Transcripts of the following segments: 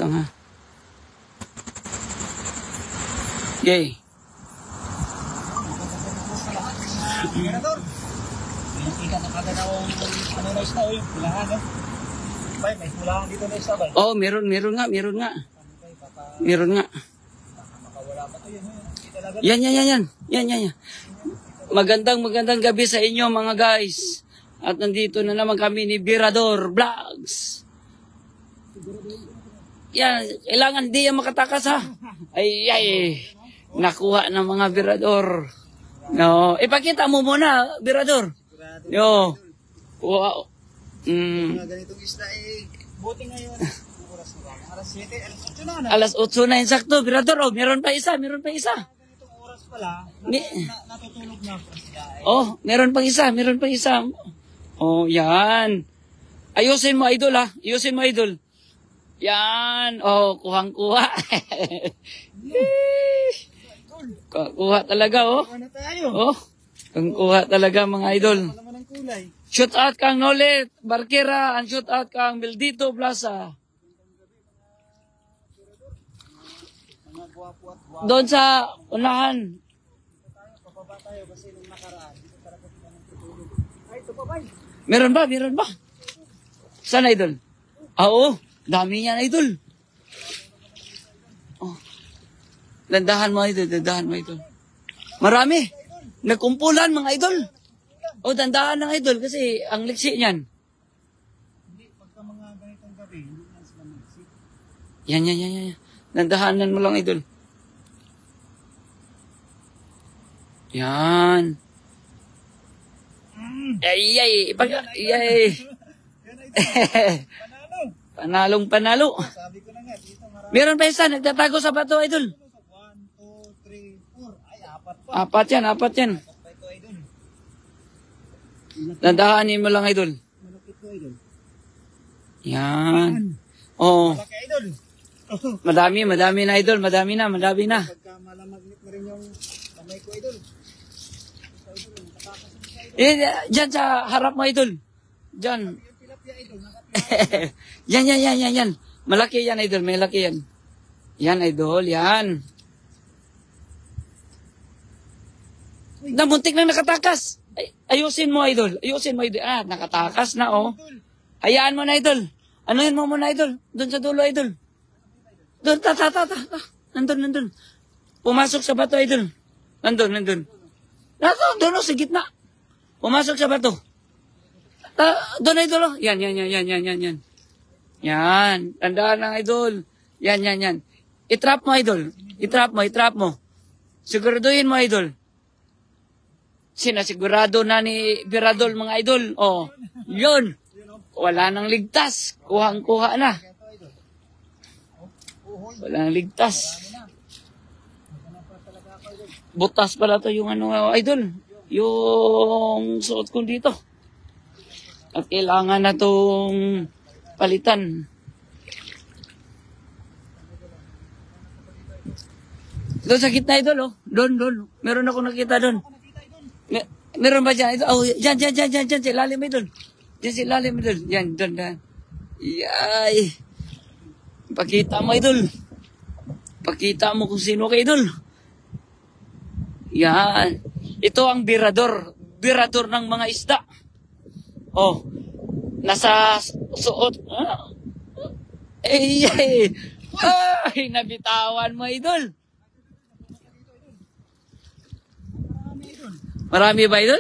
lang ha. Yay. Senador, nakita na kagad akong ano na isda o yung pulangan, no? Bay, may pulangan dito na isda, bay. Oh, meron nga. Meron nga. Baka makawala pa to yun. Yan. Magandang gabi sa inyo mga guys. At nandito na naman kami ni Virador Vlogs. Yan, kailangan di yan makatakas ha. Ay, nakuha ng mga Virador. No, ipakita mo muna, Virador. Yo. Wow. Mga ganitong isda buti ngayon. Oras na lang. Alas 7, alas 8 na. Alas 8 na insakto, Virador. Oh, meron pa isa. Ganitong oras pala, natutulog na po sila. Oh, meron pang isa. Oh, yan. Ayusin mo, idol ha. Yan. Oh, kuhang-kuha. Kuha talaga, oh. Ano tayo? Oh, kuha talaga mga idol. Alam mo ng kulay. Shoot out kang Nolet Barquera, ang shoot out kang Beldito Plaza. Mga guwapo at guwapo. Doon sa unahan. Pababa tayo kasi nung nakaraan. Dito talaga sila ng tutulog. Ay, ito pa ba? Meron ba? Saan, idol? Oo, dami niyan, idol. Oh. Dandahan mo, idol. Marami. Nagkumpulan, mga idol. O, dandahan ng idol kasi ang liksi niyan. Hindi, pagka mga ganitong gabi, hindi na sila magsik. Yan. Dandahanan mo lang, idol. Yan. Ay. Panalo. Panalo. Sabi ko na nga, dito marami. Meron pa isa, nagtatago sa bato, idol. 1, 2, 3, 4. Ay, apat pa. Apat yan. Apat pa ito, idol. Dandahanin mo lang, idol. Malapit ko, idol. Yan. Oh, Malaki, idol. madami na, idol. Madami na. Pagka malamaglit na rin yung kamay ko, idol. Ito, idol, nakatakas mo sa idol. Diyan sa harap mo, idol. Diyan. Yung tilapia, idol, Yan. Malaki yan, idol. Malaki yan. Yan, idol. Yan. Namuntik na nakatakas. Ayusin mo, idol. Ah, nakatakas na, oh. Hayaan mo na, idol. Anuhin mo muna, idol. Doon sa dulo, idol. Doon, Nandun. Pumasok sa bato, idol. Nandun. Doon, sa gitna. Pumasok sa bato. Doon, idol, oh. Yan. Yan. Tandaan lang, idol. Yan. I-trap mo, idol. I-trap mo. Siguraduhin mo, idol. Sinasigurado na ni Virador, mga idol. Oh, yun. Wala nang ligtas. Kuhang-kuha na. Wala nang ligtas. Butas pala to yung idol. Yung suot ko dito. At kailangan na tong palitan. Doon sa gitna, idol, oh. Doon. Meron ako nakita doon. Meron ba dyan? Oh, dyan. Silalim, idol. Yan, doon. Yay. Pakita mo, idol. Pakita mo kung sino ka, idol. Yan. Ito ang Virador ng mga isda. Oh, nasa suot. Ay, nabitawan mo, idol. Marami ba, idol?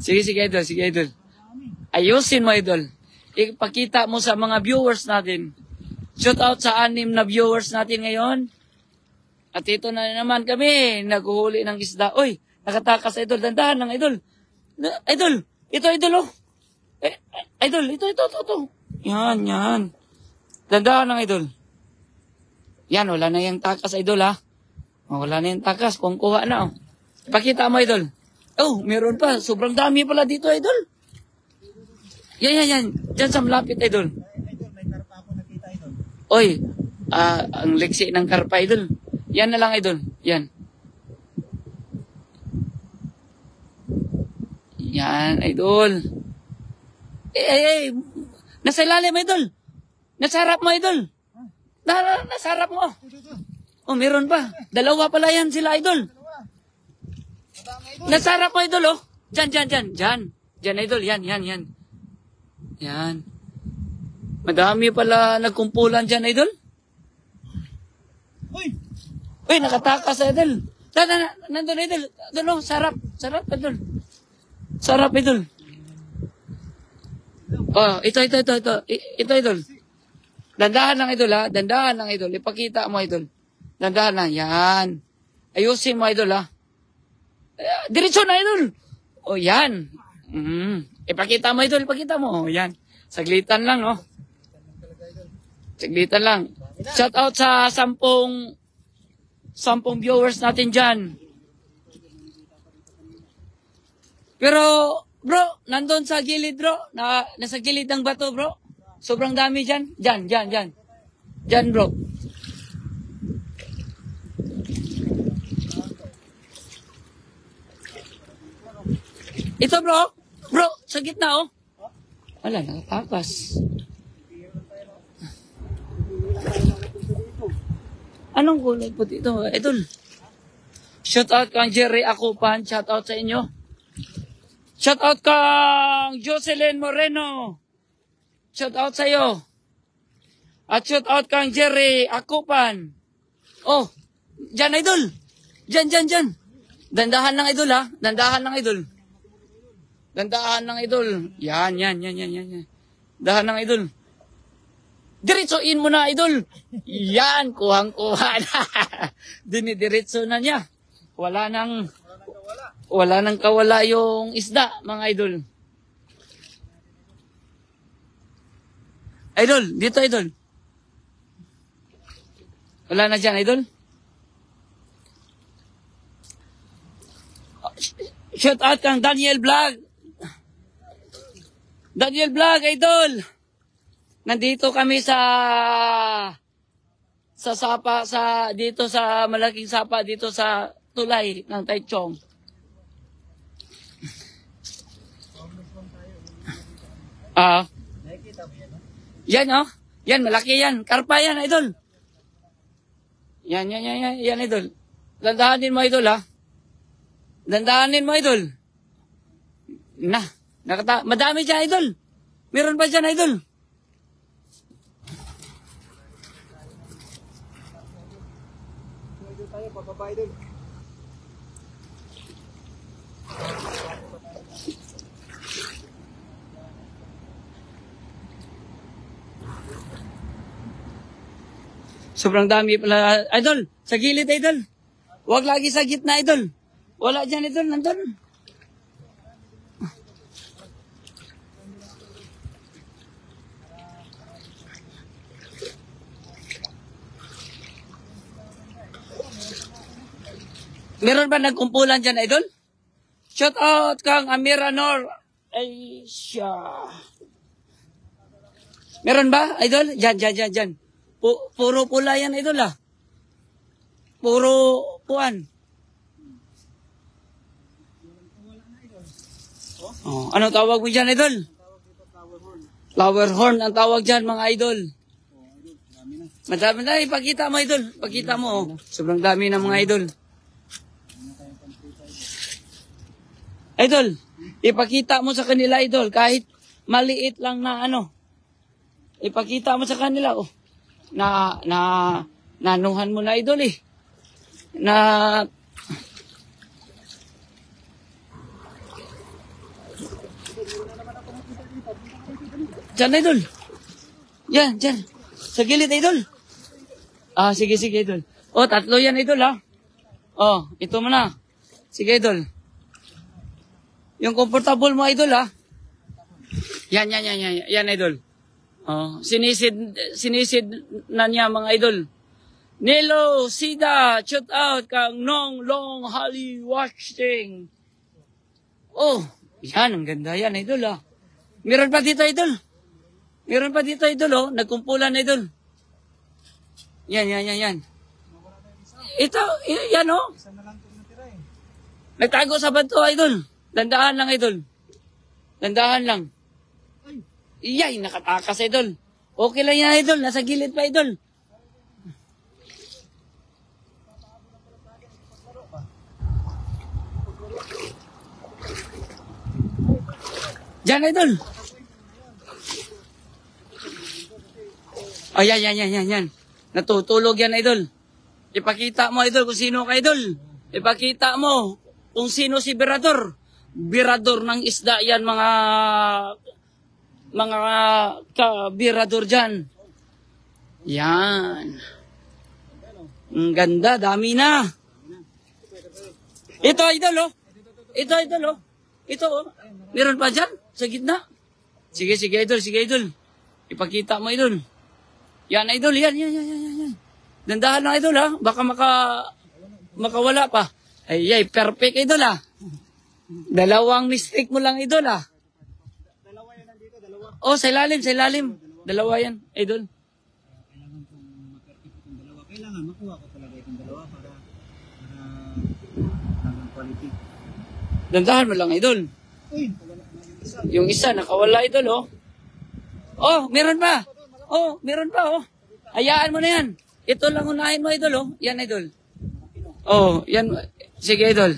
Sige, idol. Ayusin mo, idol. Ipakita mo sa mga viewers natin. Shout out sa 6 na viewers natin ngayon. At ito na naman kami, naghuhuli ng isda. Uy, nakatakas, idol. Dandahan ng idol. Idol, ito, idol, oh. Idol, ito. Yan. Dandahan ng idol. Yan, wala na yung takas, idol, ha. Wala na yung takas, kung kuha na, oh. Ipakita mo, idol. Oh, meron pa. Sobrang dami pala dito, idol. Yan. Diyan sa malapit, idol. Idol, may karpa ako nakita, idol. Oy, ang liksi ng karpa, idol. Yan na lang, idol. Yan. Yan, idol. Nasa ilalim, idol. Nasa harap mo, idol. Nasa harap mo. Oh, meron pa. Dalawa pala yan sila, idol. Nasa harap mo, idol, oh. Diyan. Diyan, idol. Yan. Yan. Madami pala nagkumpulan dyan, idol. Uy, nakatakas, idol. Nandun, idol. Doon, oh, sarap, idol. Sarap, idol. Oh, ito, idol. Dandahan lang, idol, ha? Dandahan lang, idol. Ipakita mo, idol. Dandahan lang. Yan. Ayusin mo, idol, ha? Diretso na, idol. O, yan. Ipakita mo, idol. Ipakita mo. O, yan. Saglitan lang, no? Saglitan lang. Shout out sa 10 viewers natin dyan. Pero, bro, nandun sa gilid, bro. Nasa gilid ng bato, bro. Sobrang dami dyan. Dyan. Dyan, bro. Ito, bro. Bro, sa gitna, oh. Wala, nakatakas. Anong kulay po dito? Idol. Shout out kang Jerry Akupan. Shout out sa inyo. Shout out kang Jocelyn Moreno. Shout out sa iyo. At shout out kang Jerry Akupan. Oh, dyan, idol. Dyan. Dandahan lang, idol, ha? Dandahan lang, idol. Yan. Dahan lang, idol. Diretsoin mo na, idol. Yan, kuhang-kuha na. Dinidiretso na niya. Wala nang kawala yung isda, mga idol. Idol, dito, idol. Wala na dyan, idol. Shout out kang Daniel Vlog. Idol. Nandito kami sa sapa, dito sa malaking sapa, dito sa tulay ng Taichung. Yan, oh. Yan, malaki yan. Karpa yan, idol. Yan, idol. Dandahanin mo, idol, ha. Idol. Madami dyan, idol. Meron pa dyan, idol. Sobrang dami pala. Idol, sa gilid, idol. Huwag lagi sa gitna, idol. Wala dyan, idol. Nandun. Meron ba nagkumpulan dyan, idol? Shout out kang Amira Nor. Ay, siya. Meron ba, idol? Dyan. Puro pula yan, idol, ah. Puro puan. Oh, ano tawag mo dyan, idol? Flower horn ang tawag dyan, mga idol. Madami na, ipakita mo, idol. Pakita mo, oh. Sobrang dami ng mga idol. Idol, ipakita mo sa kanila, idol, kahit maliit lang na ano. Ipakita mo sa kanila, oh. Nanuhan mo na, idol, eh. Diyan, idol. Yan. Sa gilid, idol. Sige, idol. Oh, 3 yan, idol, ha. Oh, ito mo na. Sige, idol. Yung comfortable mo, idol, ha? Yan, idol. Oh, sinisid na niya, mga idol. Nilo, Sida, shout out kang Nong Long Holly Watching. Oh, yan, ang ganda yan, idol, ha? Meron pa dito, idol. Oh. Nagkumpulan, idol. Yan. Ito, yan, oh. Nagtago sa bato, idol. Dandahan lang, idol. Iyay, nakatakas, idol. Okay lang yan, idol. Nasa gilid pa, idol. Diyan, idol. Oh, yan. Natutulog yan, idol. Ipakita mo, idol, kung sino ka, idol. Ipakita mo kung sino si Birador. Birador ng isda yan, mga ka-birador dyan. Yan. Ang ganda, dami na. Ito, idol, oh. Ito, idol, oh. Ito, oh. Meron pa dyan, sa gitna. Sige, idol. Ipakita mo, idol. Yan, idol, yan. Dandahan lang, idol, ha. Baka makawala pa. Ay, perfect, idol, ha. Dalawang mistake mo lang, idol, ha. Dalawa yan nandito, dalawa. Oh, sa ilalim. Dalawa yan, idol. Kailangan kong ma-perfect itong dalawa. Kailangan makuha ko talaga itong dalawa para hanggang quality. Dandahan mo lang, idol. Uy, wala na yung isa. Yung isa, nakawala, idol, oh. Oh, meron pa. Oh. Hayaan mo na yan. Ito lang unahin mo, idol, oh. Yan, idol. Oh, yan. Sige, idol.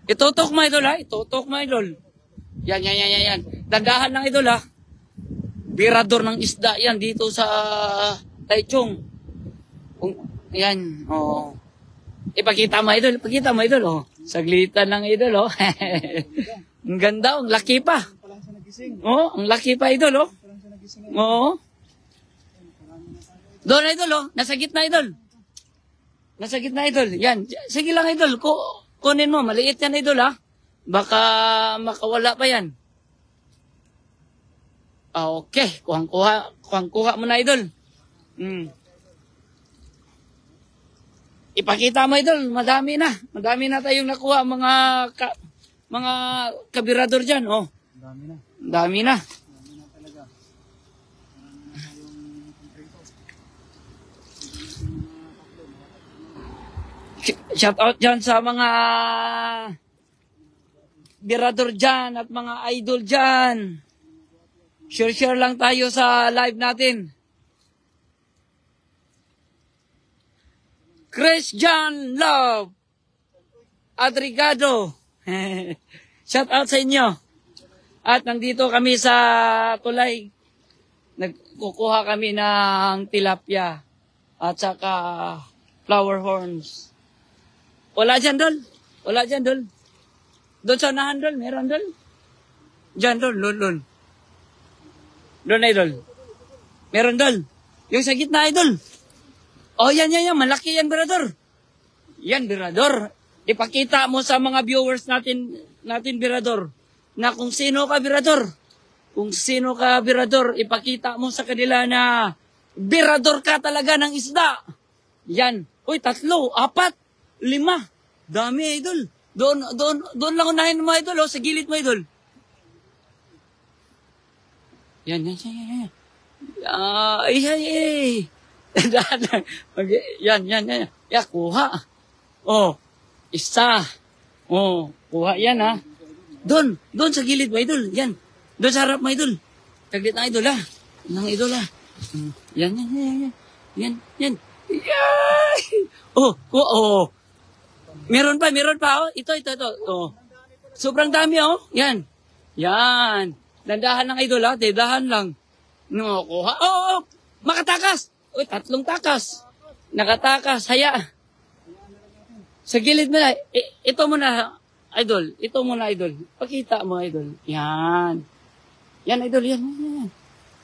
Itutok mo, idol, ha? Yan. Dandahan lang, idol, ha? Birador ng isda yan dito sa Taichung. Yan, oh. Ipakita mo, idol. Oh. Saglitan lang, idol, oh. Ang ganda, ang laki pa. Palang siya nagising. Oh, ang laki pa, idol, oh. Palang siya nagising. Oo. Doon, idol, oh. Nasa gitna, idol. Yan. Sige lang, idol. Kunin mo. Maliit yan, idol, ha. Baka makawala pa yan. Okay. Kuhang-kuha mo na, idol. Ipakita mo, idol. Madami na tayong nakuha, mga kabirador dyan, oh. Dami na. Talaga. Shout out dyan sa mga birador dyan at mga idol dyan. Share lang tayo sa live natin. Christian Love Adrigado. Shout out sa inyo. At nandito kami sa tulay. Nagkukuha kami ng tilapia at saka flower horns. Wala dyan, Dol. Doon sa unahan, Dol. Meron, Dol. Dyan, Dol. Doon, idol. Meron, Dol. Yung sa gitna, idol. Oh, yan. Malaki yan, Birador. Yan, Birador. Ipakita mo sa mga viewers natin, Birador, na kung sino ka, Birador. Ipakita mo sa kanila na Birador ka talaga ng isda. Yan. Uy, 3, 4. 5. Dami, idol. Doon lang unahin mo, idol. Oh, sa gilid mo, idol. Yan. Yan. Ya, kuha. Oh, isa. Oh, kuha yan, ha. Doon sa gilid mo, idol. Yan. Doon sa harap mo, idol. Taglit na, idol, ha. Yan. Oh. Meron pa, oh. Ito. Oh. Sobrang dami, oh. Yan. Dandahan lang, idol, ha. Dandahan lang. No, kuha. Oh. Makatakas. Uy, 3 takas. Nakatakas. Haya. Sa gilid mo na. Ito muna, idol. Pakita mo, idol. Yan, idol. Yan.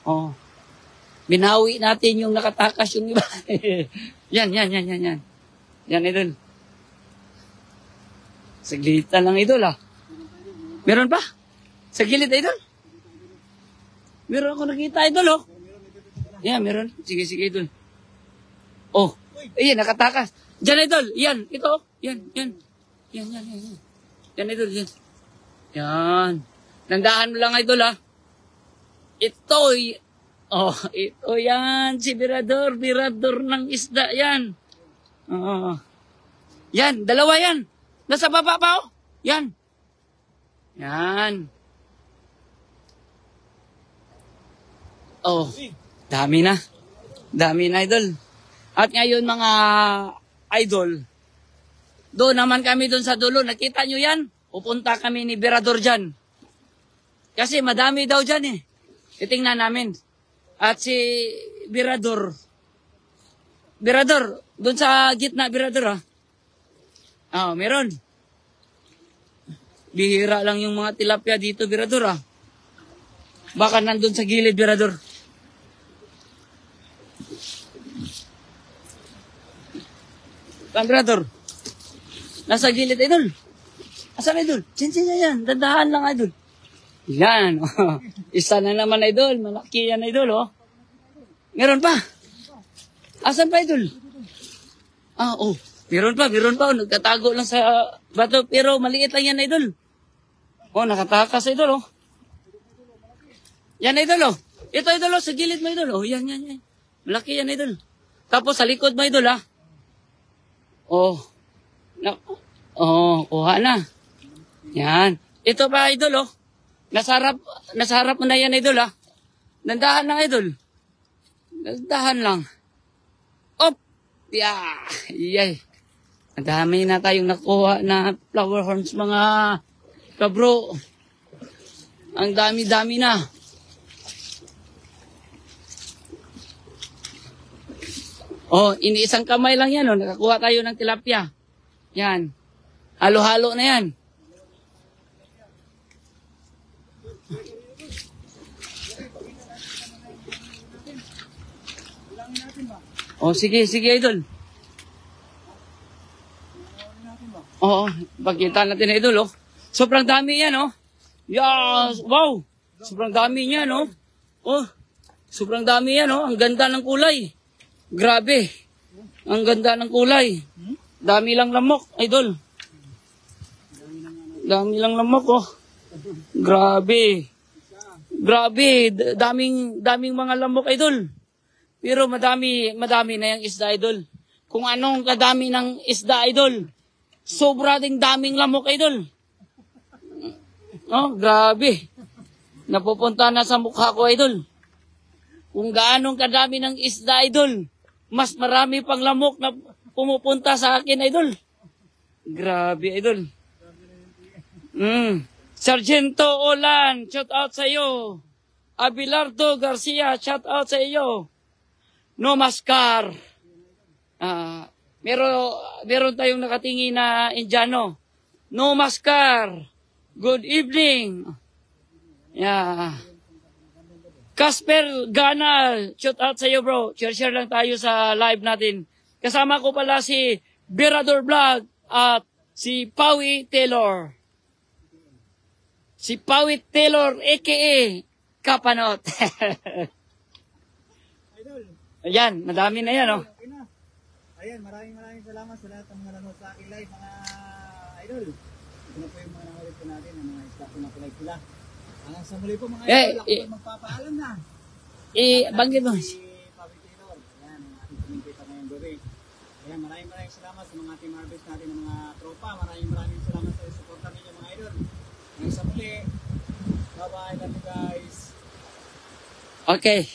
Oh. Binawi natin yung nakatakas yung iba. Yan. Yan, idol. Saglitan lang, idol, ha. Meron pa? Sa gilid, idol? Meron ako nakita, idol, oh. Yan, meron. Sige, idol. Oh. Ayan, nakatakas. Diyan, idol. Yan. Ito, oh. Yan. Yan, idol. Yan. Nandahan mo lang, idol, ha. Ito yan. Si Birador ng isda, yan. Yan, 2 yan. Nasa baba pa, oh. Yan. Oh, dami na, idol. At ngayon, mga idol, doon naman kami doon sa dulo. Nakita nyo yan? Pupunta kami ni Birador dyan. Kasi madami daw dyan eh. Titingnan namin. At si Birador. Birador, doon sa gitna, Birador meron. Bihira lang yung mga tilapia dito, Birador Baka nandun sa gilid, Birador. Birador. Nasa gilid, idol. Asan, idol? Yan. Dandahan lang, idol. Yan. Isa na naman, idol. Malaki yan, idol, Meron pa. Asan pa, idol? Meron pa. Nagtatago lang sa bato. Pero maliit lang yan, idol. Nakatakas, idol, Yan, idol, Ito, idol, sa gilid mo, idol. Yan. Malaki yan, idol. Tapos, sa likod mo, idol, kuha na. Yan. Ito pa, idol, Nasa harap mo na yan, idol, Dandahan lang, idol. Dandahan lang. Yay. Madami na tayong nakuha na flower horns, mga kabro. Ang dami-dami na. Iniisang kamay lang yan, Nakakuha tayo ng tilapia. Yan. Halo-halo na yan. Sige, idol. Pagkita natin, idol, Sobrang dami yan, Yes, wow. Sobrang dami niya, Sobrang dami yan, Ang ganda ng kulay. Grabe. Ang ganda ng kulay. Dami lang lamok, idol. Dami lang lamok, Grabe. Daming mga lamok, idol. Pero madami na yung isda, idol. Kung anong kadami ng isda, idol. Sobra ding daming lamok, idol. Grabe. Napupunta na sa mukha ko, idol. Kung gaanong kadami ng isda, idol. Mas marami pang lamok na pumupunta sa akin, idol. Grabe, idol. Sargento Olan, shout out sa iyo. Abelardo Garcia, shout out sa iyo. No Mascar. Meron tayong nakatingin na Indiano. No Mascar. Good evening. Yeah. Casper Ganal, shout out sa iyo, bro. Share lang tayo sa live natin. Kasama ko pala si Birador Vlog at si Pawi Taylor. Si Pawi Taylor, a.k.a. Kapanot. Ayan, madami na yan, Ayan, maraming salamat sa lahat ng mga nanood sa aking live, mga idol. Ito na po yung mga nanood po natin, ang mga staff ko na like sila. Hanggang sa muli po mga idol, ako po magpapaalam na. Banggit mo. Si Pawi Taylor, ayan, ang ating kumintita ngayong gabi. Ayan, maraming salamat sa mga team harvest natin ng mga tropa. Maraming salamat sa supportan ninyo, mga idol. Hanggang sa muli. Bye-bye, love you guys. Okay.